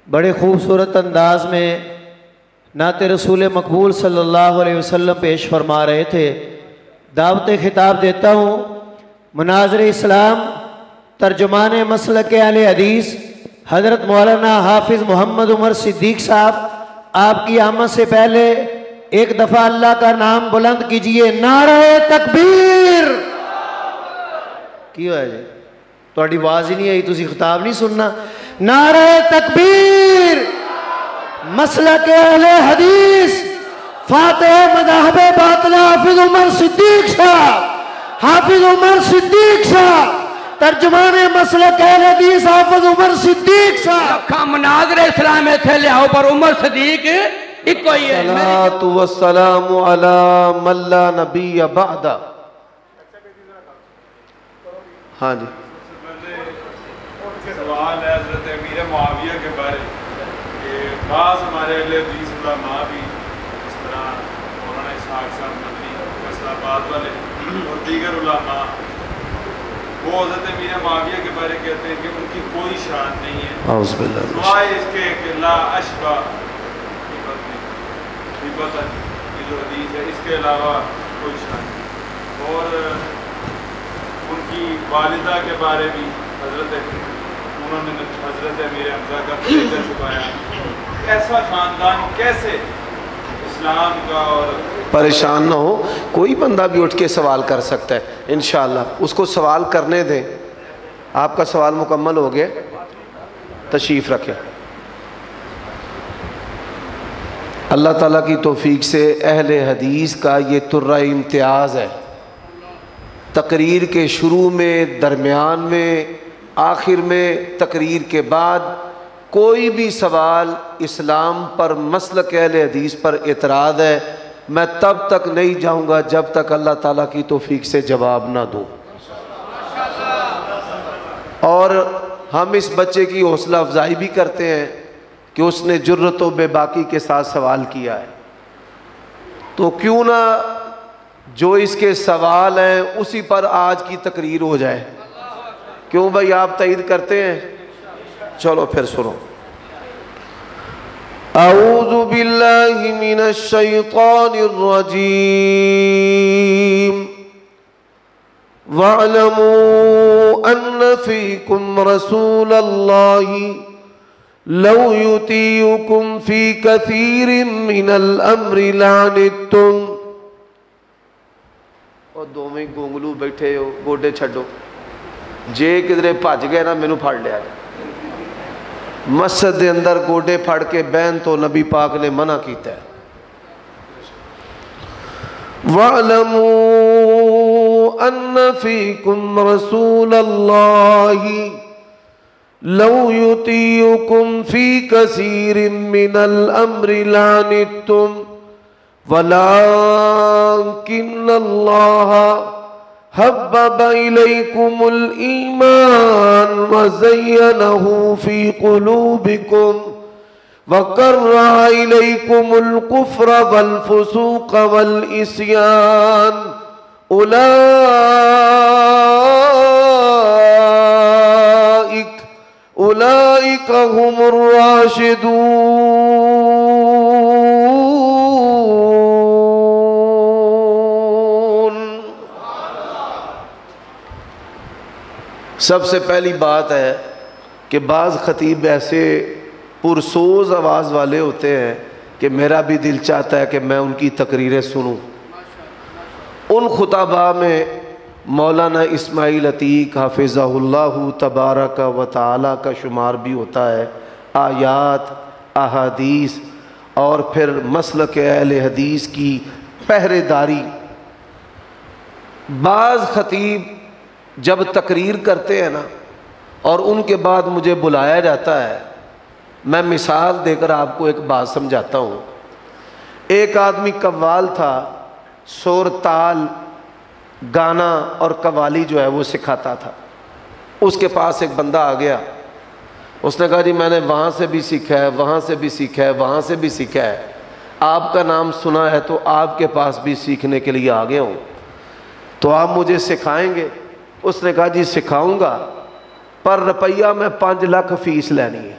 بڑے خوبصورت انداز میں نعت رسول مقبول صلی اللہ علیہ وسلم پیش فرما رہے تھے۔ دعوت خطاب دیتا ہوں مناظر اسلام ترجمان مسلک اہل حدیث حضرت مولانا حافظ محمد عمر صدیق صاحب، آپ کی آمد سے پہلے ایک دفعہ اللہ کا نام بلند کیجئے، نعرہ تکبیر۔ کی ہوا ہے جی؟ تھوڑی آواز ہی نہیں آئی، تسی خطاب نہیں سننا۔ نعرہ تکبیر، مسلک اہل حدیث فاتح مذاہب باطلہ حافظ عمر صدیق صاحب، حافظ عمر صدیق صاحب، ترجمان مسلک اہل حدیث حافظ عمر صدیق صاحب۔ لکھا مناظر اسلام تھے لیاؤ پر عمر صدیق ایک کوئی ہے۔ صلاۃ والسلام علی من لا نبی بعد۔ ہاں جی، سوال ہے حضرت امیر معاویہ کے بارے کہ بعض ہمارے اہل حدیث علماء بھی اس طرح مولانا اسحاق صاحب مدنی فیصلہ آباد والے اور دیگر علماء وہ حضرت امیر معاویہ کے بارے کہتے ہیں کہ ان کی کوئی شان نہیں ہے سوائے اس کے کہ لا اشبہ یہ جو حدیث ہے اس کے علاوہ کوئی شان نہیں۔ اور ان کی والدہ کے بارے بھی انہوں نے حضرت امیر حمزہ کا طریقہ چھپایا۔ ایسا خاندان کیسے اسلام کا؟ اور پریشان نہ ہو، کوئی بندہ بھی اٹھ کے سوال کر سکتا ہے انشاءاللہ، اس کو سوال کرنے دیں۔ آپ کا سوال مکمل ہو گیا، تشریف رکھیں۔ اللہ تعالیٰ کی توفیق سے اہل حدیث کا یہ ترہ امتیاز ہے، تقریر کے شروع میں، درمیان میں، آخر میں، تقریر کے بعد کوئی بھی سوال اسلام پر، مسلک اہل حدیث پر اعتراض ہے، میں تب تک نہیں جاؤں گا جب تک اللہ تعالیٰ کی توفیق سے جواب نہ دوں۔ اور ہم اس بچے کی حوصلہ افزائی بھی کرتے ہیں کہ اس نے جرت و بے باکی کے ساتھ سوال کیا ہے، تو کیوں نہ جو اس کے سوال ہیں اسی پر آج کی تقریر ہو جائے۔ کیوں بھائی، آپ تائید کرتے ہیں؟ چلو پھر سنو۔ اعوذ باللہ من الشیطان الرجیم وَاعْلَمُوا أَنَّ فِيكُمْ رَسُولَ اللَّهِ لَوْ يُطِيعُكُمْ فِي كَثِيرٍ مِّنَ الْأَمْرِ لَعَنِتُّمْ۔ اور دو میں گونگلو بیٹھے ہو، گوڈے چھڈو، جے کدھرے بھج گئے نا مینوں پھڑ لیا۔ مسجد دے اندر گوڈے پھڑ کے بہن تو نبی پاک نے منع کیتا ہے۔ وَاعْلَمُوا أَنَّ فِيكُمْ رَسُولَ اللَّهِ لَوْ يُطِيعُكُمْ فِي كَثِيرٍ مِّنَ الْأَمْرِ لَعَنِتُّمْ وَلَكِنَّ اللَّهَ حبب إليكم الإيمان وزينه في قلوبكم وكره إليكم الكفر والفسوق والعصيان أولئك هم الراشدون۔ سب سے پہلی بات ہے کہ بعض خطیب ایسے پرسوز آواز والے ہوتے ہیں کہ میرا بھی دل چاہتا ہے کہ میں ان کی تقریریں سنوں۔ ان خطباء میں مولانا اسماعیل عتیق حافظہ اللہ تبارک و تعالی کا شمار بھی ہوتا ہے، آیات، احادیث، اور پھر مسلک اہل حدیث کی پہرے داری۔ بعض خطیب جب تقریر کرتے ہیں نا اور ان کے بعد مجھے بلایا جاتا ہے، میں مثال دے کر آپ کو ایک بات سمجھاتا ہوں۔ ایک آدمی قوال تھا، سور تال، گانا اور قوالی جو ہے وہ سکھاتا تھا۔ اس کے پاس ایک بندہ آ گیا، اس نے کہا جی میں نے وہاں سے بھی سیکھا ہے، وہاں سے بھی سیکھا ہے، وہاں سے بھی سیکھا ہے، آپ کا نام سنا ہے تو آپ کے پاس بھی سیکھنے کے لیے آ گیا ہوں، تو آپ مجھے سکھائیں گے؟ اس نے کہا جی سکھاؤں گا، پر روپیہ میں 5 لاکھ فیس لینی ہے۔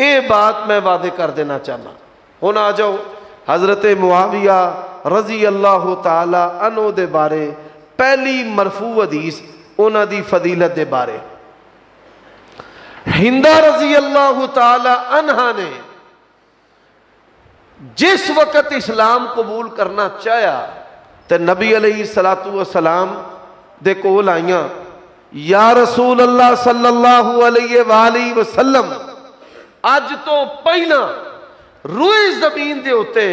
یہ بات میں واضح کر دینا چاہنا. ہن آ جاؤ حضرت معاویہ رضی اللہ تعالی عنہ دے بارے پہلی مرفوع حدیث انہاں دی فضیلت دے بارے. ہندہ رضی اللہ تعالی عنہا نے جس وقت اسلام قبول کرنا چاہیا تے نبی علیہ السلام دے کول آئیاں، یا رسول اللہ صلی اللہ علیہ وآلہ وسلم اج تو پہلا روئے زمین دے ہوتے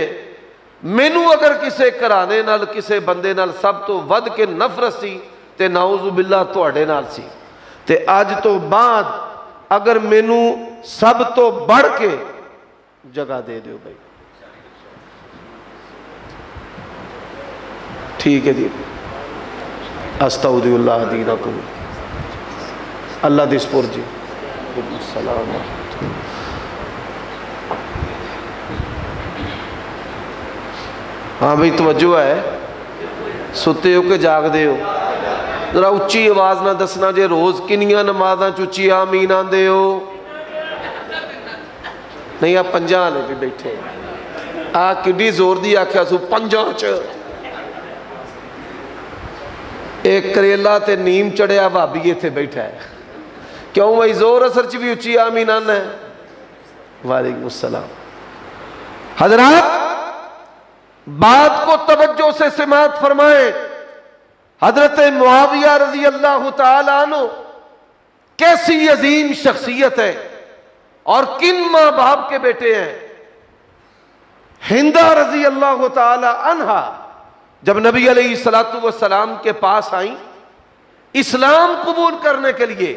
مینو اگر کسے کرانے نال کسے بندے نال سب تو ود کے نفرت سی تے نعوذ باللہ تواڈے نال سی، تے اج تو بعد اگر مینو سب تو بڑھ کے جگہ دے دیو بھائی. ٹھیک ہے جی. استودع اللہ دینکم. اللہ دسپور جی. السلام. ہاں بھائی توجہ ہے. ستے ہو کہ جاگ دے ہو؟ ذرا اچھی آواز نہ دسنا جے روز کنیاں نمازاں چچی آمین آندے ہو. نہیں آپ پنجاں لے بھی بیٹھے آ کڈی زور دی آکھیا سو پنجاں چ. ایک کریلا تے نیم چڑھیا بھابی تھے بیٹھا ہے. کیوں بھائی زور اثر چ بھی اچھی آمین آنا ہے؟ وعلیکم السلام. حضرات بات کو توجہ سے سماعت فرمائیں. حضرت معاویہ رضی اللہ تعالی عنہ کیسی عظیم شخصیت ہے اور کن ماں باپ کے بیٹے ہیں. ہندہ رضی اللہ تعالی عنہا جب نبی علیہ السلام کے پاس آئیں اسلام قبول کرنے کے لیے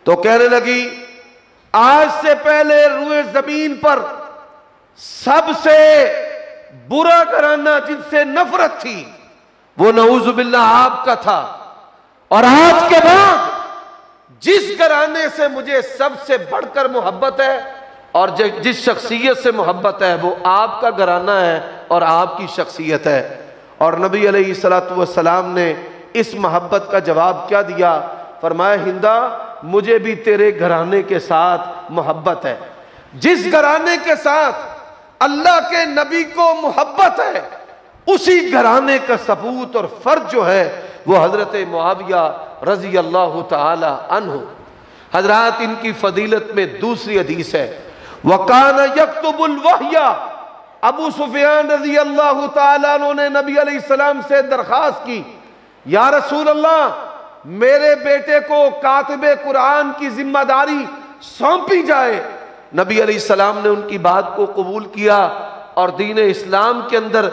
تو کہنے لگی آج سے پہلے روئے زمین پر سب سے برا گھرانہ جن سے نفرت تھی وہ نعوذ باللہ آپ کا تھا، اور آج کے بعد جس گھرانے سے مجھے سب سے بڑھ کر محبت ہے اور جس شخصیت سے محبت ہے وہ آپ کا گھرانہ ہے اور آپ کی شخصیت ہے. اور نبی علیہ السلام نے اس محبت کا جواب کیا دیا؟ فرمایا ہندہ مجھے بھی تیرے گھرانے کے ساتھ محبت ہے. جس گھرانے کے ساتھ اللہ کے نبی کو محبت ہے اسی گھرانے کا ثبوت اور فرض جو ہے وہ حضرت معاویہ رضی اللہ تعالی عنہ. حضرات ان کی فضیلت میں دوسری حدیث ہے وَقَانَ يَكْتُبُ الْوَحْيَ. ابو سفیان رضی اللہ تعالیٰ عنہ نے نبی علیہ السلام سے درخواست کی یا رسول اللہ میرے بیٹے کو کاتب قرآن کی ذمہ داری سونپی جائے. نبی علیہ السلام نے ان کی بات کو قبول کیا اور دین اسلام کے اندر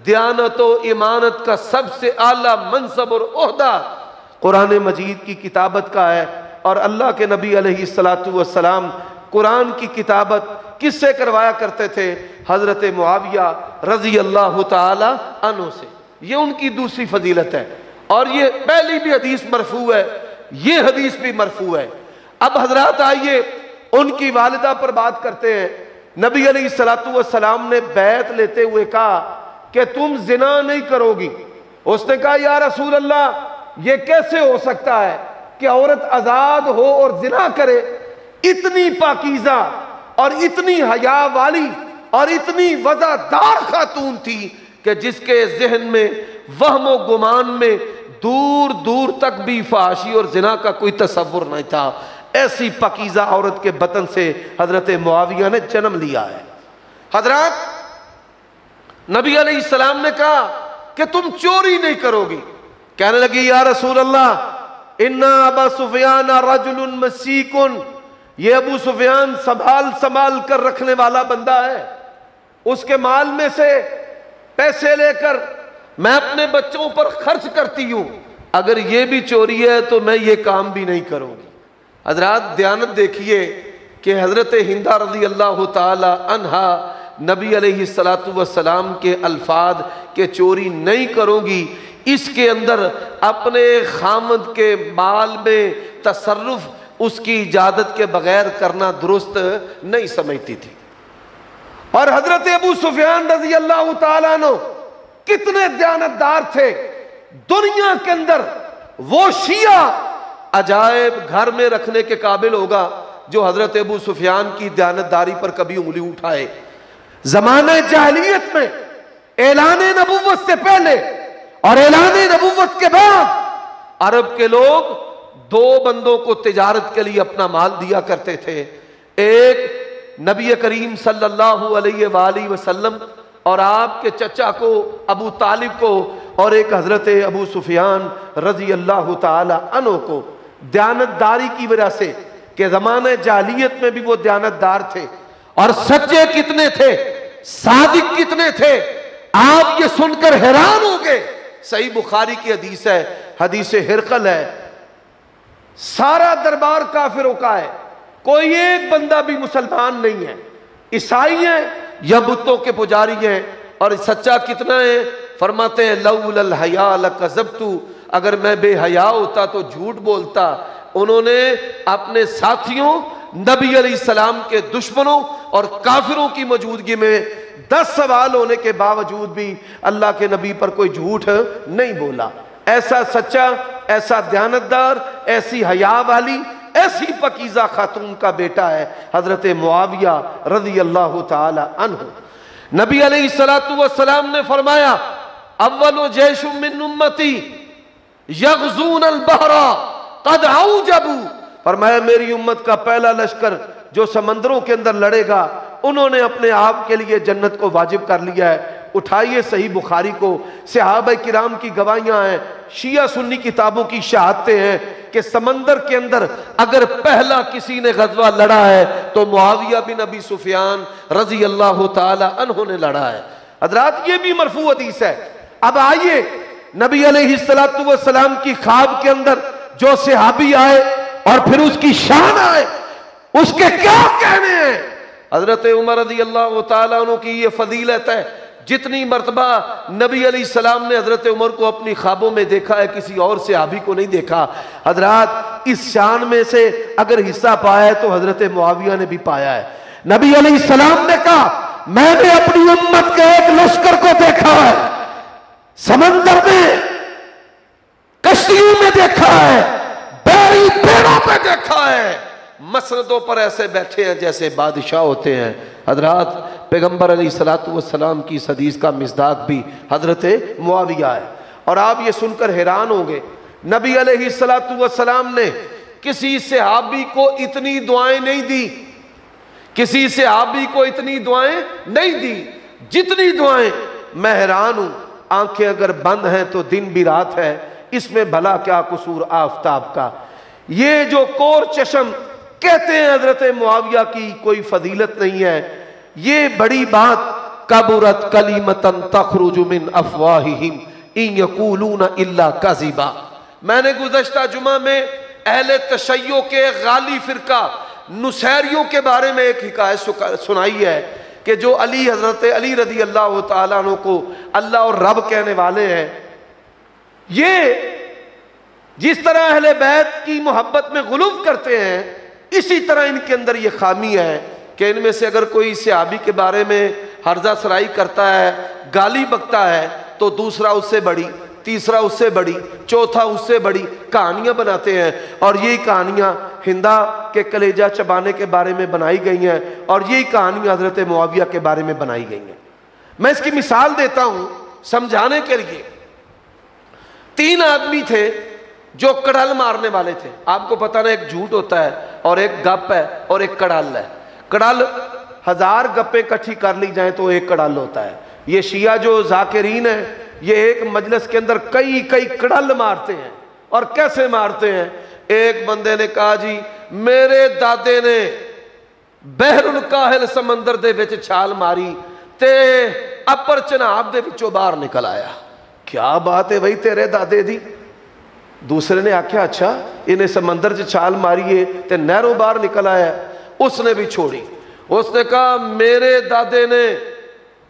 دیانت و امانت کا سب سے اعلیٰ منصب اور عہدہ قرآن مجید کی کتابت کا ہے. اور اللہ کے نبی علیہ السلام قرآن کی کتابت کس سے کروایا کرتے تھے؟ حضرت معاویہ رضی اللہ تعالی عنہ سے. یہ ان کی دوسری فضیلت ہے. اور یہ پہلی بھی حدیث مرفوع ہے، یہ حدیث بھی مرفوع ہے. اب حضرات آئیے ان کی والدہ پر بات کرتے ہیں. نبی علیہ السلام نے بیعت لیتے ہوئے کہا کہ تم زنا نہیں کرو گی. اس نے کہا یا رسول اللہ یہ کیسے ہو سکتا ہے کہ عورت آزاد ہو اور زنا کرے؟ اتنی پاکیزہ اور اتنی حیا والی اور اتنی وزادار خاتون تھی کہ جس کے ذہن میں وہم و گمان میں دور دور تک بھی فحاشی اور زنا کا کوئی تصور نہیں تھا. ایسی پاکیزہ عورت کے بطن سے حضرت معاویہ نے جنم لیا ہے. حضرات نبی علیہ السلام نے کہا کہ تم چوری نہیں کرو گی. کہنے لگی یا رسول اللہ ان ابا سفیان رجل مسیک. یہ ابو سفیان سنبھال کر رکھنے والا بندہ ہے. اس کے مال میں سے پیسے لے کر میں اپنے بچوں پر خرچ کرتی ہوں. اگر یہ بھی چوری ہے تو میں یہ کام بھی نہیں کروں گی. حضرات دیانت دیکھیے کہ حضرت ہندہ رضی اللہ تعالی عنہا نبی علیہ السلام کے الفاظ کہ چوری نہیں کروں گی اس کے اندر اپنے خامد کے مال میں تصرف اس کی اجازت کے بغیر کرنا درست نہیں سمجھتی تھی. اور حضرت ابو سفیان رضی اللہ تعالیٰ عنہ کتنے دیانتدار تھے. دنیا کے اندر وہ شیعہ عجائب گھر میں رکھنے کے قابل ہوگا جو حضرت ابو سفیان کی دیانتداری پر کبھی انگلی اٹھائے۔ زمانہ جاہلیت میں اعلان نبوت سے پہلے اور اعلان نبوت کے بعد عرب کے لوگ دو بندوں کو تجارت کے لیے اپنا مال دیا کرتے تھے، ایک نبی کریم صلی اللہ علیہ وآلہ وسلم اور آپ کے چچا کو ابو طالب کو، اور ایک حضرت ابو سفیان رضی اللہ تعالی عنہ کو، دیانتداری کی وجہ سے کہ زمانہ جاہلیت میں بھی وہ دیانتدار تھے۔ اور سچے کتنے تھے، صادق کتنے تھے، آپ یہ سن کر حیران ہو گئے۔ صحیح بخاری کی حدیث ہے، حدیث ہرقل ہے، سارا دربار کافروں کا ہے، کوئی ایک بندہ بھی مسلمان نہیں ہے، عیسائی ہیں یا بتوں کے پجاری ہیں۔ اور سچا کتنا ہے؟ فرماتے ہیں لولا الحیاء لکذبت، اگر میں بے حیا ہوتا تو جھوٹ بولتا۔ انہوں نے اپنے ساتھیوں، نبی علیہ السلام کے دشمنوں اور کافروں کی موجودگی میں 10 سوال ہونے کے باوجود بھی اللہ کے نبی پر کوئی جھوٹ نہیں بولا۔ ایسا سچا، ایسا دیانتدار، ایسی حیا والی، ایسی پاکیزہ خاتون کا بیٹا ہے حضرت معاویہ رضی اللہ تعالی عنہ۔ نبی علیہ السلام نے فرمایا اول جیش من امتی یغزون البحر قد اوجبوا، فرمایا میری امت کا پہلا لشکر جو سمندروں کے اندر لڑے گا انہوں نے اپنے آپ کے لیے جنت کو واجب کر لیا ہے۔ اٹھائیے صحیح بخاری کو، صحابہ کرام کی گواہیاں ہیں، شیعہ سنی کتابوں کی شہادتیں ہیں کہ سمندر کے اندر اگر پہلا کسی نے غزوہ لڑا ہے تو معاویہ بن ابی سفیان رضی اللہ تعالی عنہ نے لڑا ہے۔ حضرات یہ بھی مرفوع حدیث ہے۔ اب آئیے نبی علیہ السلام کی خواب کے اندر جو صحابی آئے اور پھر اس کی شان آئے، اس کے کیا کہنے ہیں؟ حضرت عمر رضی اللہ تعالیٰ عنہ کی یہ فضیلت ہے، جتنی مرتبہ نبی علیہ السلام نے حضرت عمر کو اپنی خوابوں میں دیکھا ہے کسی اور صحابی کو نہیں دیکھا۔ حضرات اس شان میں سے اگر حصہ پایا ہے تو حضرت معاویہ نے بھی پایا ہے۔ نبی علیہ السلام نے کہا میں نے اپنی امت کے ایک لشکر کو دیکھا ہے، سمندر میں، کشتیوں میں دیکھا ہے، بیڑی پیڑوں پہ دیکھا ہے، مسندوں پر ایسے بیٹھے ہیں جیسے بادشاہ ہوتے ہیں۔ حضرات پیغمبر علیہ السلام کی اس حدیث کا مصداق بھی حضرت معاویہ ہے۔ اور آپ یہ سن کر حیران ہوں گے، نبی علیہ السلام نے کسی صحابی کو اتنی دعائیں نہیں دی، کسی صحابی کو اتنی دعائیں نہیں دی جتنی دعائیں۔ میں حیران ہوں، آنکھیں اگر بند ہیں تو دن بھی رات ہے، اس میں بھلا کیا قصور آفتاب کا؟ یہ جو کور چشم کہتے ہیں حضرت معاویہ کی کوئی فضیلت نہیں ہے، یہ بڑی بات کبرت کلمۃ تخرج من افواہہم ان یقولون الا کذبا۔ میں نے گزشتہ جمعہ میں اہل تشیع کے غالی فرقہ نصیریوں کے بارے میں ایک حکایت سنائی ہے کہ جو حضرت علی رضی اللہ تعالیٰ عنہ کو اللہ اور رب کہنے والے ہیں، یہ جس طرح اہل بیت کی محبت میں غلو کرتے ہیں اسی طرح ان کے اندر یہ خامی ہے کہ ان میں سے اگر کوئی صحابی کے بارے میں ہرزہ سرائی کرتا ہے، گالی بکتا ہے، تو دوسرا اس سے بڑی، تیسرا اس سے بڑی، چوتھا اس سے بڑی کہانیاں بناتے ہیں۔ اور یہی کہانیاں ہندا کے کلیجہ چبانے کے بارے میں بنائی گئی ہیں، اور یہی کہانیاں حضرت معاویہ کے بارے میں بنائی گئی ہیں۔ میں اس کی مثال دیتا ہوں سمجھانے کے لیے۔ 3 آدمی تھے جو کڑھل مارنے والے تھے۔ آپ کو پتہ نا ایک جھوٹ ہوتا ہے اور ایک گپ ہے اور ایک کڑھل ہے۔ کڑھل 1000 گپیں کٹھی کر لی جائیں تو ایک کڑھل ہوتا ہے۔ یہ شیعہ جو ذاکرین ہیں یہ ایک مجلس کے اندر کئی کڑھل مارتے ہیں۔ اور کیسے مارتے ہیں؟ ایک بندے نے کہا جی میرے دادے نے بحر الکاہل سمندر دے وچ چھال ماری تے اپر چناب دے وچوں باہر نکل آیا۔ کیا بات ہے بھائی تیرے دادے دی؟ دوسرے نے آکھیا اچھا انہیں سمندر سے چھال ماری ہے تے نہروں باہر نکل آیا۔ اس نے بھی چھوڑی۔ اس نے کہا میرے دادے نے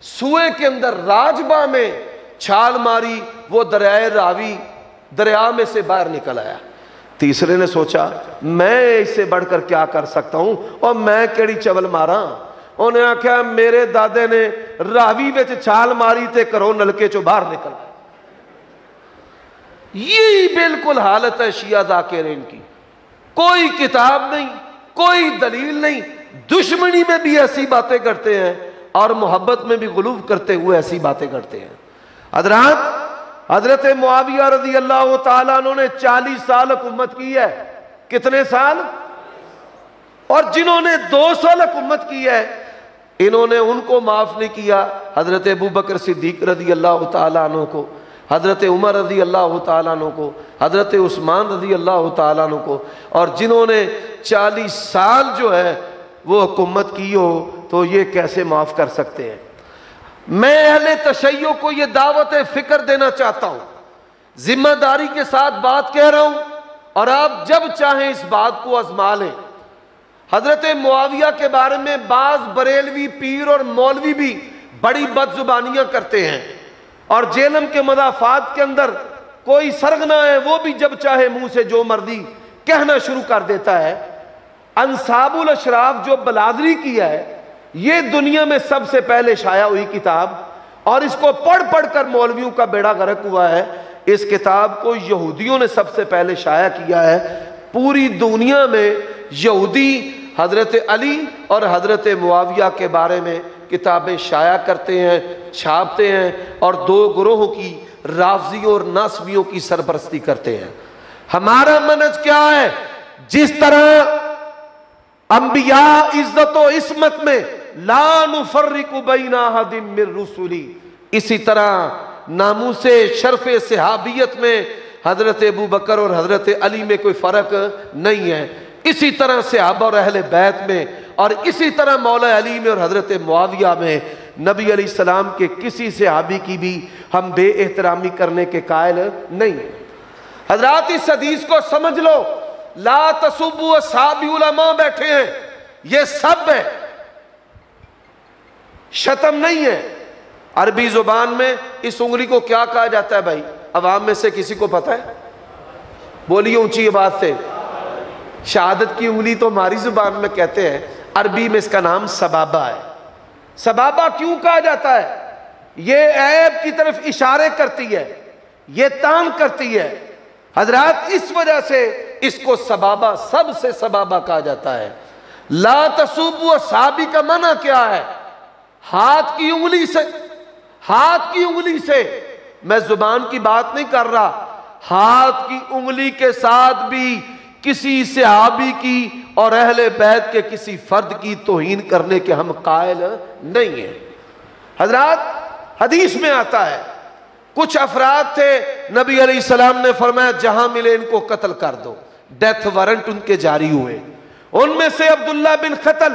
سوئے کے اندر راجبہ میں چھال ماری، وہ دریائے راوی دریا میں سے باہر نکل آیا۔ تیسرے نے سوچا میں اس سے بڑھ کر کیا کر سکتا ہوں اور میں کیڑی چول مارا۔ انہیں آکھیا میرے دادے نے راوی وچ چھال ماری تے کرو نلکے چو باہر نکل آیا۔ یہی بالکل حالت ہے شیعہ ذاکرین کی۔ کوئی کتاب نہیں، کوئی دلیل نہیں. دشمنی میں بھی ایسی باتیں کرتے ہیں اور محبت میں بھی غلو کرتے ہوئے ایسی باتیں کرتے ہیں. حضرت معاویہ رضی اللہ تعالیٰ عنہ نے 40 سال حکومت کی ہے. کتنے سال؟ اور جنہوں نے 2 سال حکومت کی ہے انہوں نے ان کو معاف نہیں کیا. حضرت ابوبکر صدیق رضی اللہ تعالیٰ عنہ کو، حضرت عمر رضی اللہ تعالیٰ عنہ کو، حضرت عثمان رضی اللہ تعالیٰ عنہ کو. اور جنہوں نے 40 سال جو ہے وہ حکومت کی ہو تو یہ کیسے معاف کر سکتے ہیں؟ میں اہل تشیع کو یہ دعوت فکر دینا چاہتا ہوں، ذمہ داری کے ساتھ بات کہہ رہا ہوں اور آپ جب چاہیں اس بات کو آزما لیں. حضرت معاویہ کے بارے میں بعض بریلوی پیر اور مولوی بھی بڑی بد زبانیاں کرتے ہیں اور جہلم کے مضافات کے اندر کوئی سرگنا ہے وہ بھی جب چاہے منہ سے جو مرضی کہنا شروع کر دیتا ہے. انصاب الاشراف جو بلادری کی ہے یہ دنیا میں سب سے پہلے شائع ہوئی کتاب اور اس کو پڑھ پڑھ کر مولویوں کا بیڑا غرق ہوا ہے. اس کتاب کو یہودیوں نے سب سے پہلے شائع کیا ہے. پوری دنیا میں یہودی حضرت علی اور حضرت معاویہ کے بارے میں کتابیں شائع کرتے ہیں، چھاپتے ہیں اور 2 گروہوں کی، رافضیوں اور ناصبیوں کی سرپرستی کرتے ہیں. ہمارا منہج کیا ہے؟ جس طرح انبیاء عزت و عصمت میں لا نفرق بین احد من رسلی، اسی طرح ناموس شرف صحابیت میں حضرت ابوبکر اور حضرت علی میں کوئی فرق نہیں ہے. اسی طرح صحابہ اور اہل بیت میں اور اسی طرح مولا علی میں اور حضرت معاویہ میں نبی علیہ السلام کے کسی صحابی کی بھی ہم بے احترامی کرنے کے قائل نہیں ہیں. حضرات اس حدیث کو سمجھ لو، لا تسبوا اصحابی، علماء بیٹھے ہیں یہ سب ہے، شتم نہیں ہے. عربی زبان میں اس انگلی کو کیا کہا جاتا ہے بھائی؟ عوام میں سے کسی کو پتا ہے؟ بولیے اونچی آواز سے. شہادت کی انگلی تو ہماری زبان میں کہتے ہیں، عربی میں اس کا نام سبابہ ہے. سبابہ کیوں کہا جاتا ہے؟ یہ عیب کی طرف اشارے کرتی ہے، یہ تان کرتی ہے. حضرات اس وجہ سے اس کو سبابہ، سب سے سبابہ کہا جاتا ہے. لا تسبوا اصحابی کا معنی کیا ہے؟ ہاتھ کی انگلی سے، ہاتھ کی انگلی سے، میں زبان کی بات نہیں کر رہا، ہاتھ کی انگلی کے ساتھ بھی کسی صحابی کی اور اہل بیت کے کسی فرد کی توہین کرنے کے ہم قائل نہیں ہیں. حضرات حدیث میں آتا ہے کچھ افراد تھے، نبی علیہ السلام نے فرمایا جہاں ملے ان کو قتل کر دو، ڈیتھ وارنٹ ان کے جاری ہوئے. ان میں سے عبداللہ بن قتل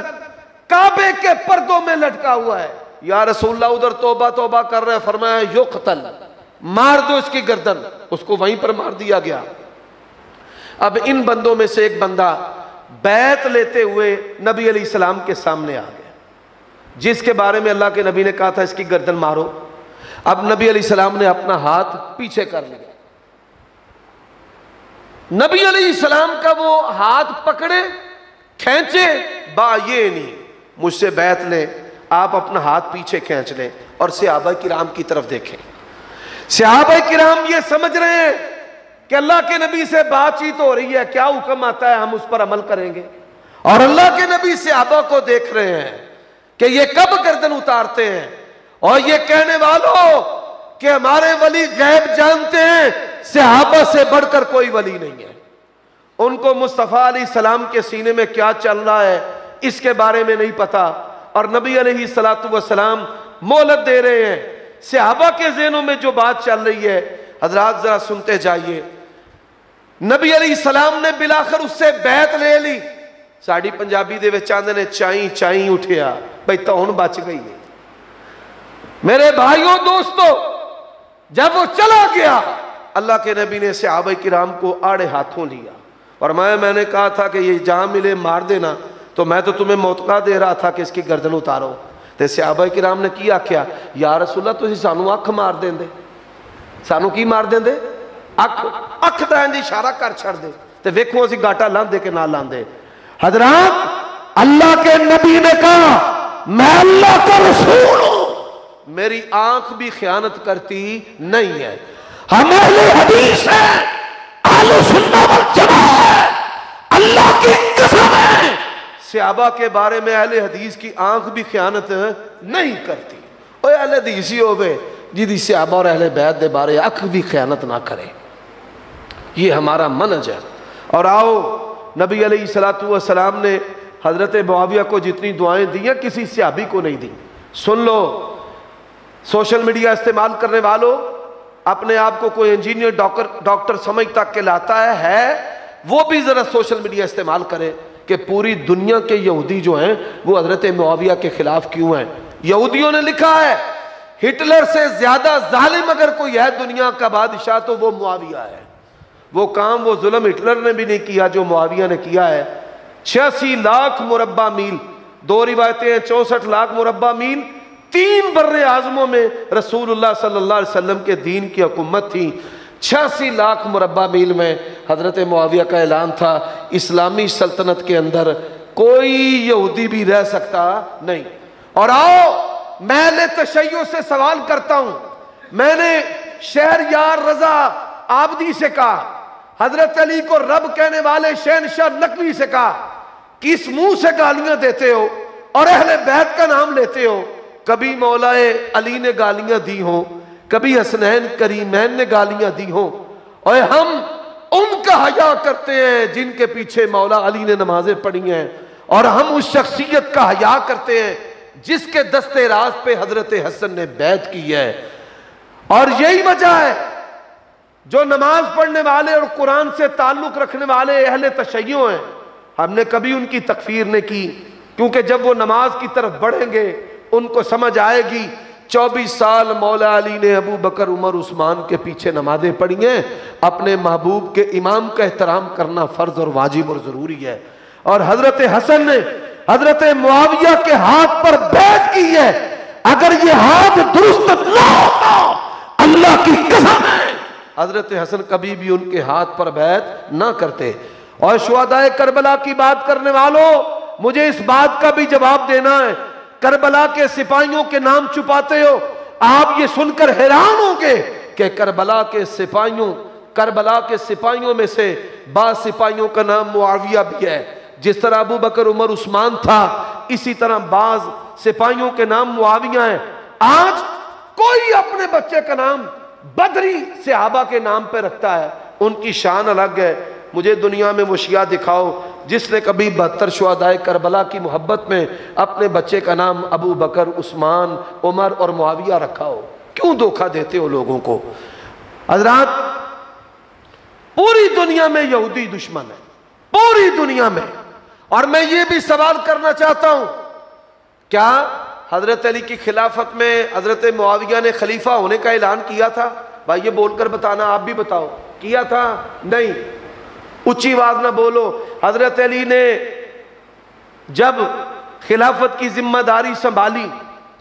کعبے کے پردوں میں لٹکا ہوا ہے. یا رسول اللہ ادھر توبہ توبہ کر رہے ہیں، فرمایا یقتل، مار دو اس کی گردن. اس کو وہیں پر مار دیا گیا. اب ان بندوں میں سے ایک بندہ بیعت لیتے ہوئے نبی علیہ السلام کے سامنے آ گیا، جس کے بارے میں اللہ کے نبی نے کہا تھا اس کی گردن مارو. اب نبی علیہ السلام نے اپنا ہاتھ پیچھے کر لیا. نبی علیہ السلام کا وہ ہاتھ پکڑے کھینچے، با یہ نہیں مجھ سے بیعت لیں، آپ اپنا ہاتھ پیچھے کھینچ لیں اور صحابہ کرام کی طرف دیکھیں. صحابہ کرام یہ سمجھ رہے ہیں کہ اللہ کے نبی سے بات چیت ہو رہی ہے، کیا حکم آتا ہے ہم اس پر عمل کریں گے. اور اللہ کے نبی صحابہ کو دیکھ رہے ہیں کہ یہ کب گردن اتارتے ہیں، اور یہ کہنے والوں کہ ہمارے ولی غیب جانتے ہیں، صحابہ سے بڑھ کر کوئی ولی نہیں ہے. ان کو مصطفیٰ علیہ السلام کے سینے میں کیا چل رہا ہے اس کے بارے میں نہیں پتا، اور نبی علیہ السلام مہلت دے رہے ہیں. صحابہ کے ذہنوں میں جو بات چل رہی ہے حضرات ذرا سنتے جائیے. نبی علیہ السلام نے بلاخر اس سے بیعت لے لی. ساڑی پنجابی دے وچ آندے نے چائیں چائیں اٹھیا، بھئی تون بچ گئی. میرے بھائیوں دوستو، جب وہ چلا گیا اللہ کے نبی نے صحابہ کرام کو آڑے ہاتھوں لیا. فرمایا میں نے کہا تھا کہ یہ جہاں ملے مار دینا، تو میں تو تمہیں موقع دے رہا تھا کہ اس کی گردن اتارو. تے صحابہ کرام نے کیا کیا؟ یا رسول اللہ تسی سانو اکھ مار دیں دے. سانو کی مار دیں دے؟ اکھ دا انج اشارہ کر چھڑ دے تے ویکھو اسی گاٹا لاندے کہ نہ لاندے. حضرات اللہ کے نبی نے کہا میں اللہ کا رسول ہوں، میری آنکھ بھی خیانت کرتی نہیں ہے. ہم اہل حدیث ہیں، اہل سنت والجماعت ہے. اللہ کی قسم ہے صحابہ کے بارے میں اہل حدیث کی آنکھ بھی خیانت نہیں کرتی. اوے اہل حدیث ہی ہوئے جی صحابہ اور اہل بیت دے بارے آنکھ بھی خیانت نہ کرے. یہ ہمارا منہج ہے. اور آؤ نبی علیہ الصلوۃ والسلام نے حضرت معاویہ کو جتنی دعائیں دی ہیں کسی صحابی کو نہیں دی. سن لو سوشل میڈیا استعمال کرنے والوں، اپنے آپ کو کوئی انجینئر ڈاکٹر سمجھتا کہ لاتا ہے وہ بھی ذرا سوشل میڈیا استعمال کرے کہ پوری دنیا کے یہودی جو ہیں وہ حضرت معاویہ کے خلاف کیوں ہیں. یہودیوں نے لکھا ہے ہٹلر سے زیادہ ظالم اگر کوئی ہے دنیا کا بادشاہ تو وہ معاویہ ہے. وہ کام وہ ظلم ہٹلر نے بھی نہیں کیا جو معاویہ نے کیا ہے. 86 لاکھ مربع میل، 2 روایتیں ہیں 64 لاکھ مربع میل، 3 بر اعظموں میں رسول اللہ صلی اللہ علیہ وسلم کے دین کی حکومت تھی. 86 لاکھ مربع میل میں حضرت معاویہ کا اعلان تھا اسلامی سلطنت کے اندر کوئی یہودی بھی رہ سکتا نہیں. اور آؤ میں اہل تشیع سے سوال کرتا ہوں. میں نے شہریار رضا عابدی سے کہا، حضرت علی کو رب کہنے والے شہنشاہ نقوی سے کہا، کس منہ سے گالیاں دیتے ہو اور اہل بیت کا نام لیتے ہو؟ کبھی مولا علی نے گالیاں دی ہوں، کبھی حسنین کریمین نے گالیاں دی ہوں، اور ہم ان کا حیا کرتے ہیں جن کے پیچھے مولا علی نے نمازیں پڑھی ہیں، اور ہم اس شخصیت کا حیا کرتے ہیں جس کے دستے راست پہ حضرت حسن نے بیعت کی ہے. اور یہی وجہ ہے جو نماز پڑھنے والے اور قرآن سے تعلق رکھنے والے اہل تشیع ہیں ہم نے کبھی ان کی تکفیر نہیں کی، کیونکہ جب وہ نماز کی طرف بڑھیں گے ان کو سمجھ آئے گی 24 سال مولا علی نے ابو بکر عمر عثمان کے پیچھے نمازیں پڑھی ہیں. اپنے محبوب کے امام کا احترام کرنا فرض اور واجب اور ضروری ہے. اور حضرت حسن نے حضرت معاویہ کے ہاتھ پر بیعت کی ہے. اگر یہ ہاتھ درست نہ ہوتا اللہ کی قسم ہے حضرت حسن کبھی بھی ان کے ہاتھ پر بیعت نہ کرتے. اور شہدائے کربلا کی بات کرنے والوں، مجھے اس بات کا بھی جواب دینا ہے. کربلا کے سپاہیوں کے نام چھپاتے ہو. آپ یہ سن کر حیران ہوں گے کہ کربلا کے سپاہیوں میں سے بعض سپاہیوں کا نام معاویہ بھی ہے. جس طرح ابو بکر عمر عثمان تھا اسی طرح بعض سپاہیوں کے نام معاویہ ہیں. آج کوئی اپنے بچے کا نام بدری صحابہ کے نام پہ رکھتا ہے، ان کی شان الگ ہے. مجھے دنیا میں وہ شیعہ دکھاؤ جس نے کبھی 72 شہدائے کربلا کی محبت میں اپنے بچے کا نام ابو بکر عثمان عمر اور معاویہ رکھا ہو. کیوں دھوکہ دیتے ہو لوگوں کو؟ حضرات پوری دنیا میں یہودی دشمن ہے، پوری دنیا میں. اور میں یہ بھی سوال کرنا چاہتا ہوں، کیا حضرت علی کی خلافت میں حضرت معاویہ نے خلیفہ ہونے کا اعلان کیا تھا؟ بھائی یہ بول کر بتانا، آپ بھی بتاؤ، کیا تھا؟ نہیں. اونچی آواز نہ بولو. حضرت علی نے جب خلافت کی ذمہ داری سنبھالی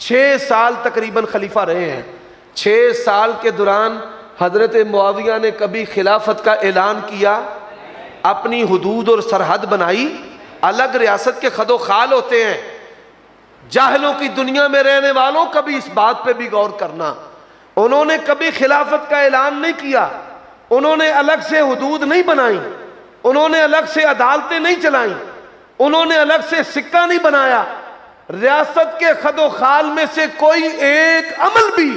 6 سال تقریباً خلیفہ رہے ہیں. 6 سال کے دوران حضرت معاویہ نے کبھی خلافت کا اعلان کیا؟ اپنی حدود اور سرحد بنائی؟ الگ ریاست کے خد و خال ہوتے ہیں. جاہلوں کی دنیا میں رہنے والوں کبھی اس بات پہ بھی غور کرنا. انہوں نے کبھی خلافت کا اعلان نہیں کیا، انہوں نے الگ سے حدود نہیں بنائی، انہوں نے الگ سے عدالتیں نہیں چلائیں، انہوں نے الگ سے سکہ نہیں بنایا. ریاست کے خد و خال میں سے کوئی ایک عمل بھی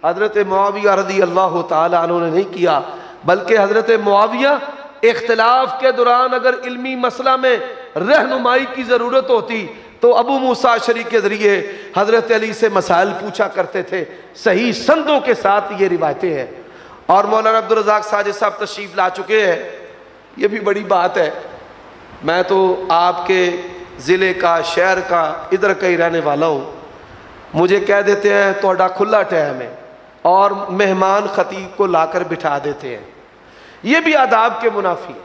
حضرت معاویہ رضی اللہ تعالی عنہ نے نہیں کیا. بلکہ حضرت معاویہ اختلاف کے دوران اگر علمی مسئلہ میں رہنمائی کی ضرورت ہوتی تو ابو موسیٰ اشعری کے ذریعے حضرت علی سے مسائل پوچھا کرتے تھے. صحیح سندوں کے ساتھ یہ روایتیں ہیں. اور مولانا عبدالرزاق ساجد صاحب تشریف لا چکے ہیں. یہ بھی بڑی بات ہے، میں تو آپ کے ضلع کا شہر کا ادھر کا ہی رہنے والا ہوں. مجھے کہہ دیتے ہیں توڑا کھلا ٹائم ہے اور مہمان خطیب کو لا کر بٹھا دیتے ہیں. یہ بھی آداب کے منافی ہے.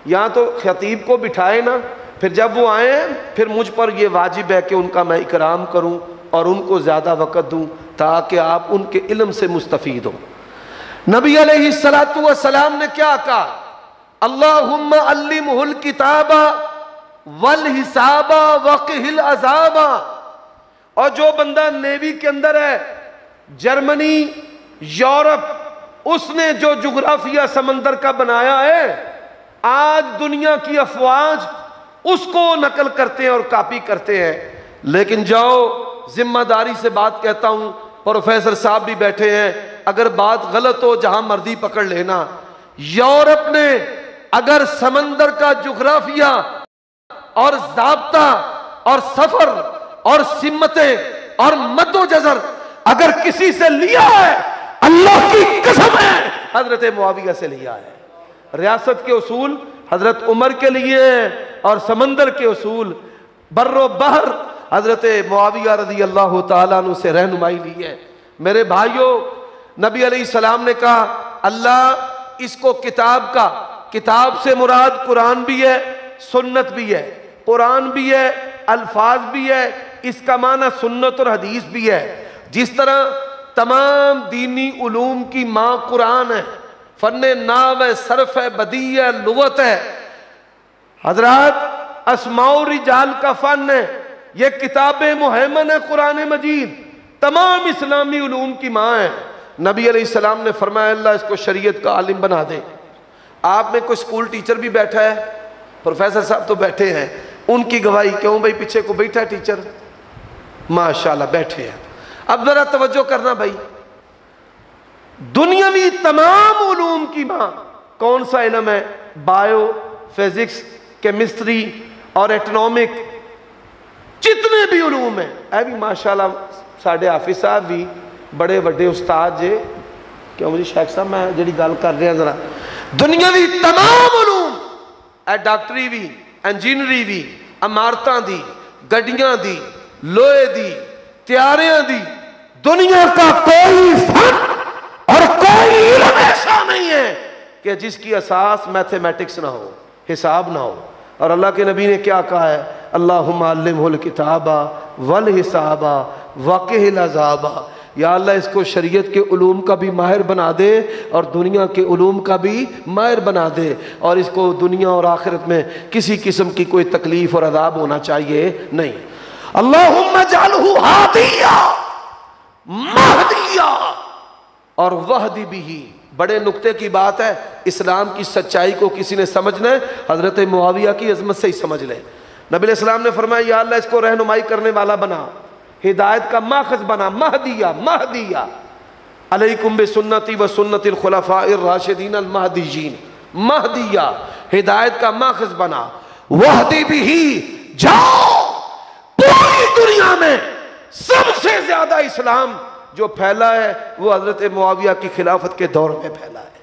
یہاں تو خطیب کو بٹھائے نا، پھر جب وہ آئیں پھر مجھ پر یہ واجب ہے کہ ان کا میں اکرام کروں اور ان کو زیادہ وقت دوں تاکہ آپ ان کے علم سے مستفید ہوں. نبی علیہ السلام نے کیا کہا؟ اللہم علمہ الکتاب والحساب وقہ العذاب. اور جو بندہ نیوی کے اندر ہے، جرمنی، یورپ، اس نے جو جغرافیہ سمندر کا بنایا ہے، آج دنیا کی افواج اس کو نقل کرتے ہیں اور کاپی کرتے ہیں. لیکن جاؤ ذمہ داری سے بات کہتا ہوں، پروفیسر صاحب بھی بیٹھے ہیں، اگر بات غلط ہو جہاں مرضی پکڑ لینا. یورپ نے اگر سمندر کا جغرافیہ اور ضابطہ اور سفر اور سمتیں اور مد و جزر اگر کسی سے لیا ہے، اللہ کی قسم ہے حضرت معاویہ سے لیا ہے. ریاست کے اصول حضرت عمر کے لیے اور سمندر کے اصول بر و بحر حضرت معاویہ رضی اللہ تعالیٰ عنہ سے رہنمائی لی ہے. میرے بھائیوں، نبی علیہ السلام نے کہا اللہ اس کو کتاب سے مراد قرآن بھی ہے، سنت بھی ہے. قرآن بھی ہے، الفاظ بھی ہے، اس کا معنی سنت اور حدیث بھی ہے. جس طرح تمام دینی علوم کی ماں قرآن ہے، فن نحو ہے، صرف ہے، بدیع ہے، لغت ہے. حضرات اسماء الرجال کا فن ہے، یہ کتاب مہیمن ہے قرآن مجید، تمام اسلامی علوم کی ماں ہے. نبی علیہ السلام نے فرمایا اللہ اس کو شریعت کا عالم بنا دے. آپ میں کوئی سکول ٹیچر بھی بیٹھا ہے، پروفیسر صاحب تو بیٹھے ہیں، ان کی گواہی کیوں بھائی پیچھے کو بیٹھا ہے ٹیچر، ماشاءاللہ بیٹھے ہیں. اب ذرا توجہ کرنا بھائی، دنیاوی تمام علوم کی ماں کون سا علم ہے؟ بایو، فزکس، کیمسٹری اور ایٹنامک، جتنے بھی علوم ہیں. اے بھی ماشاءاللہ ساڑھے حافظ صاحب بھی بڑے بڑے استاد جے، کیوں مجھے شیخ صاحب میں جڑی گل کر رہے ہیں ذرا، دنیاوی تمام علوم، اے ڈاکٹری بھی، انجینری بھی، عمارتاں دی، گڈیاں دی، لوہے دی، تیاریاں دی، دنیا کا کوئی فن اور کوئی علم ایسا نہیں ہے کہ جس کی اساس میتھمیٹکس نہ ہو، حساب نہ ہو. اور اللہ کے نبی نے کیا کہا ہے؟ اللہم علمہ الکتاب والحساب وقہ العذاب. یا اللہ اس کو شریعت کے علوم کا بھی ماہر بنا دے اور دنیا کے علوم کا بھی ماہر بنا دے، اور اس کو دنیا اور آخرت میں کسی قسم کی کوئی تکلیف اور عذاب ہونا چاہیے نہیں. اللہم اجعلہ ہادیہ مہدیہ اور وحدی بھی. بڑے نقطے کی بات ہے، اسلام کی سچائی کو کسی نے سمجھنا ہے حضرت معاویہ کی عظمت سے ہی سمجھ لے. نبی علیہ السلام نے فرمایا یا اللہ اس کو رہنمائی کرنے والا بنا، ہدایت کا ماخذ بنا. مہدیہ علیکم بسنتی و سنت الخلفاء الراشدین المہدیین. مہدیہ ہدایت کا ماخذ بنا. وحدی بھی، جاؤ پوری دنیا میں سب سے زیادہ اسلام جو پھیلا ہے وہ حضرت معاویہ کی خلافت کے دور میں پھیلا ہے.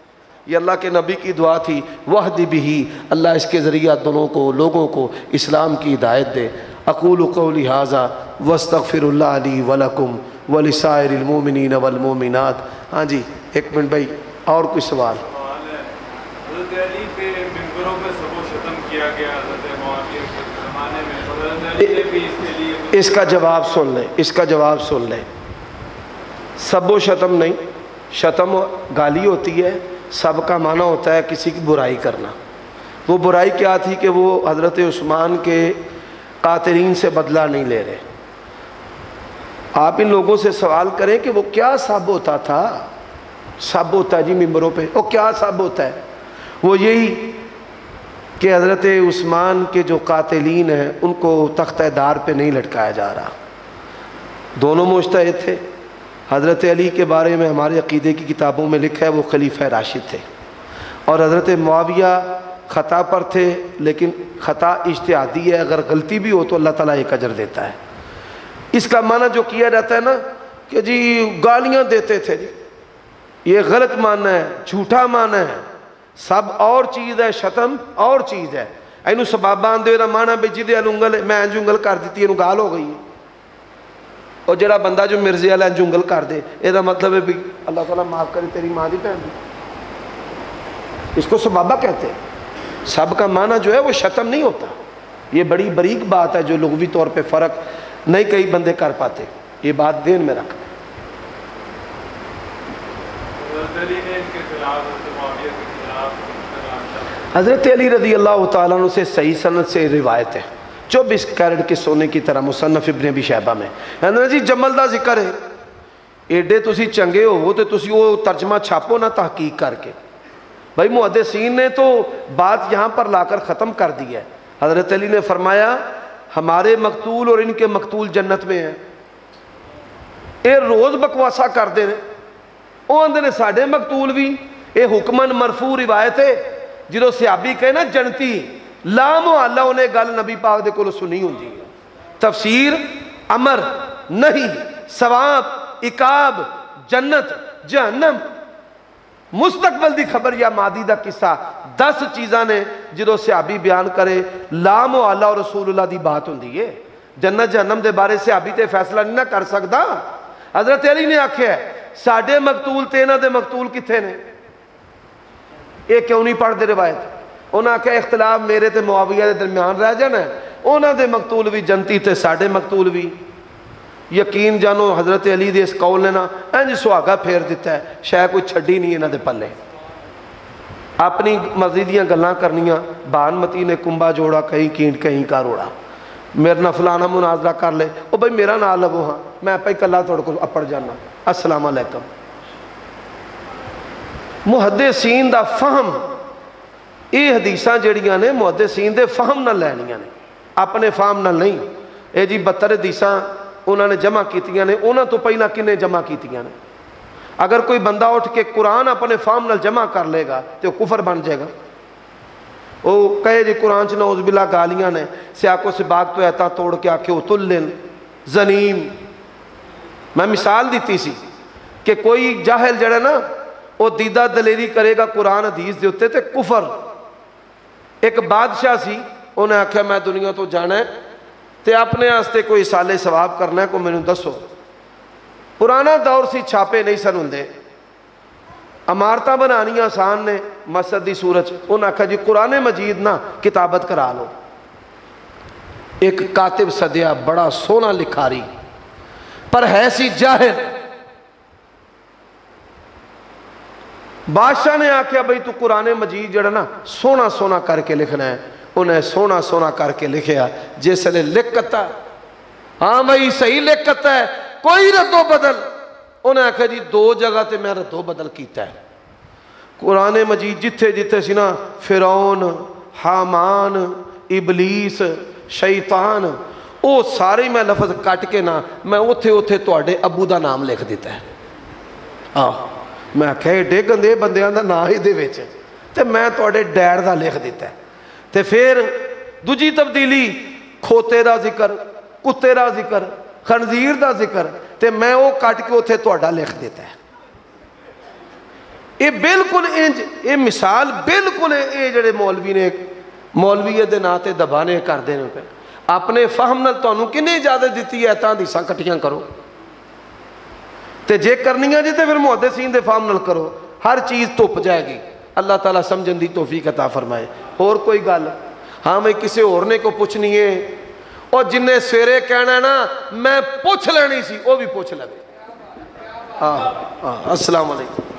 یہ اللہ کے نبی کی دعا تھی. وحدی بھی، اللہ اس کے ذریعہ دونوں کو، لوگوں کو اسلام کی ہدایت دے. اقول قولی ھذا واستغفر اللہ لی ولکم ولسائر المؤمنین والمؤمنات. ہاں جی ایک منٹ بھائی، اور کوئی سوال؟ حضرت علی پہ ممبروں پہ سب و شتم کیا گیا حضرت معاویہ کے زمانے میں، حضرت علی نے بھی اس کے لیے اس کا جواب سن لیں، اس کا جواب سن لیں. سب و شتم نہیں، شتم گالی ہوتی ہے، سب کا معنی ہوتا ہے کسی کی برائی کرنا. وہ برائی کیا تھی کہ وہ حضرت عثمان کے قاتلین سے بدلہ نہیں لے رہے. آپ ان لوگوں سے سوال کریں کہ وہ کیا سب ہوتا تھا؟ سب ہوتا ہے جی ممبروں پہ، وہ کیا سب ہوتا ہے؟ وہ یہی کہ حضرت عثمان کے جو قاتلین ہیں ان کو تختہ دار پہ نہیں لٹکایا جا رہا. دونوں مجتہد تھے. حضرت علی کے بارے میں ہمارے عقیدے کی کتابوں میں لکھا ہے وہ خلیفہ راشد تھے، اور حضرت معاویہ خطا پر تھے، لیکن خطا اجتہادی ہے، اگر غلطی بھی ہو تو اللہ تعالیٰ ایک اجر دیتا ہے. اس کا معنی جو کیا جاتا ہے نا کہ جی گالیاں دیتے تھے، جی یہ غلط معنی ہے، جھوٹا معنی ہے. سب اور چیز ہے، شتم اور چیز ہے. اینو سبابان دے رہا معنی بے جدے انگل میں انجنگل کر دیتی ہے، گال ہو گئی ہے. اور جڑا بندہ جو مرزے والا انجنگل کر دے، یہ مطلب ہے بھی اللہ تعالیٰ معاف کرے تیری ماں دی بہن دی. اس کو سبابہ کہتے ہیں. سب کا معنی جو ہے وہ شتم نہیں ہوتا. یہ بڑی بریک بات ہے جو لغوی طور پہ فرق نہیں کئی بندے کر پاتے. یہ بات دین میں رکھ. حضرت علی رضی اللہ تعالیٰ عنہ سے صحیح سند سے روایت ہے 24 کیرٹ کے سونے کی طرح مصنف ابن ابی شیبہ میں. جی جمل دا ذکر ہے، ایڈے تسی چنگے ہو تو تسی وہ ترجمہ چھاپو نہ تحقیق کر کے. بھائی محدثین نے تو بات یہاں پر لا کر ختم کر دی ہے. حضرت علی نے فرمایا ہمارے مقتول اور ان کے مقتول جنت میں ہیں. یہ روز بکواسا کرتے ہیں. وہ آدھے نے ساڈے مقتول بھی. یہ حکمن مرفوع روایت ہے. جدو صحابی کہے نا جنتی لا محالہ انہیں گل نبی پاک دے کولوں سنی ہوندی ہے. تفسیر امر نہیں ثواب عقاب جنت جہنم مستقبل دی خبر یا ماضی دا قصہ 10 چیزاں نے جدو صحابی بیان کرے لا محالہ اور رسول اللہ دی بات ہوندی ہے. جنت جہنم دے بارے صحابی تے فیصلہ نہیں نہ کر سکتا. حضرت علی نے آکھیا ہے ساڈے مقتول تے انہاں دے مقتول کتھے نے؟ یہ کیوں نہیں پڑھ دے روایت؟ انہاں آکھیا اختلاف میرے تے معاویہ دے درمیان رہ جانا ہے. انہاں دے مقتول بھی جنتی تے ساڈے مقتول بھی. یقین جانو حضرت علی دے اس قول نے نا انج سہاگا پھیر دیتا ہے شاید کوئی چھڈی نہیں انہاں دے پلے. اپنی مرضی دیاں گلاں کرنیاں. بانمتی نے کنبا جوڑا کہیں کینٹ کہیں کا روڑا. میرے نہ فلانا مناظرہ کر لے او بھائی میرا نام لو ہاں میں پہ کلا توڑ کو اپڑ جانا. السلام علیکم. محدثین دا فہم یہ حدیثاں جڑیاں نے محدثین دے فہم نہ لینیاں نے اپنے فہم نہ نہیں. اے جی 72 حدیثاں انہوں نے جمع کیتیاں نے. انہوں تو پہلے کنے جمع کیتیاں نے؟ اگر کوئی بندہ اٹھ کے قرآن اپنے فہم نال جمع کر لے گا تو کفر بن جائے گا. وہ کہے جی قرآن چ نعوذ باللہ گالیاں نے سیاق و سباق تو ایتا توڑ کے آکھے اتلن زنیم. میں مثال دیتی سی کہ کوئی جاہل جڑا نا وہ دیدہ دلیری کرے گا قرآن حدیث دے ہوتے تے کفر. ایک بادشاہ سی انہیں آکھیا میں دنیا تو جانا ہے تے اپنے آستے کوئی سالے ثواب کرنا ہے کو میں نے دسو. پرانا دور سی چھاپے نہیں سن ہوندے. عمارتاں بنانی آسان نے مسجد دی صورت. انہیں آکھا جی قرآن مجید نا کتابت کرا لو. ایک کاتب سدیا بڑا سونا لکھاری پر ہے سی جاہل. بادشاہ نے آکھیا بھئی تو قرآن مجید جڑا نا سونا سونا کر کے لکھنا ہے. انہیں سونا سونا کر کے لکھیا. جس لئے لکھتا ہاں بھئی صحیح لکھتا ہے کوئی رد و بدل. انہیں آکھا جی 2 جگہ تے میں رد و بدل کیتا ہے. قرآن مجید جتھے جتھے سی نا فرعون حامان ابلیس شیطان او سارے میں لفظ کٹ کے نا میں اوتھے اوتھے تواڈے ابو دا نام لکھ دیتا ہے. میں آکھیا ایڈے گندے بندیاں دا نام ہی دے وچ تے میں تواڈے ڈیڈ دا لکھ دیتا ہے. تے پھر دوجی تبدیلی کھوتے دا ذکر کتے دا ذکر خنزیر دا ذکر تے میں وہ کٹ کے اتنے تہاڈا لکھ دیتا ہے. یہ بالکل انج یہ مثال بالکل یہ جڑے مولوی نے مولویت دے ناں تے دبانے کردے نے پہ اپنے فہم نال تانوں کنے اجازت دیتی ہے تاں حدیثاں کٹیاں کرو تے جے کرنیاں جے تے پھر محدثین دے فہم نال کرو. ہر چیز تپ جائے گی. اللہ تعالیٰ سمجھن دی توفیق عطا فرمائے. اور کوئی گل ہاں میں کسی اور نے کو پوچھنی ہے اور جن نے سویرے کہنا ہے نا میں پوچھ لینی سی وہ بھی پوچھ لے. السلام علیکم.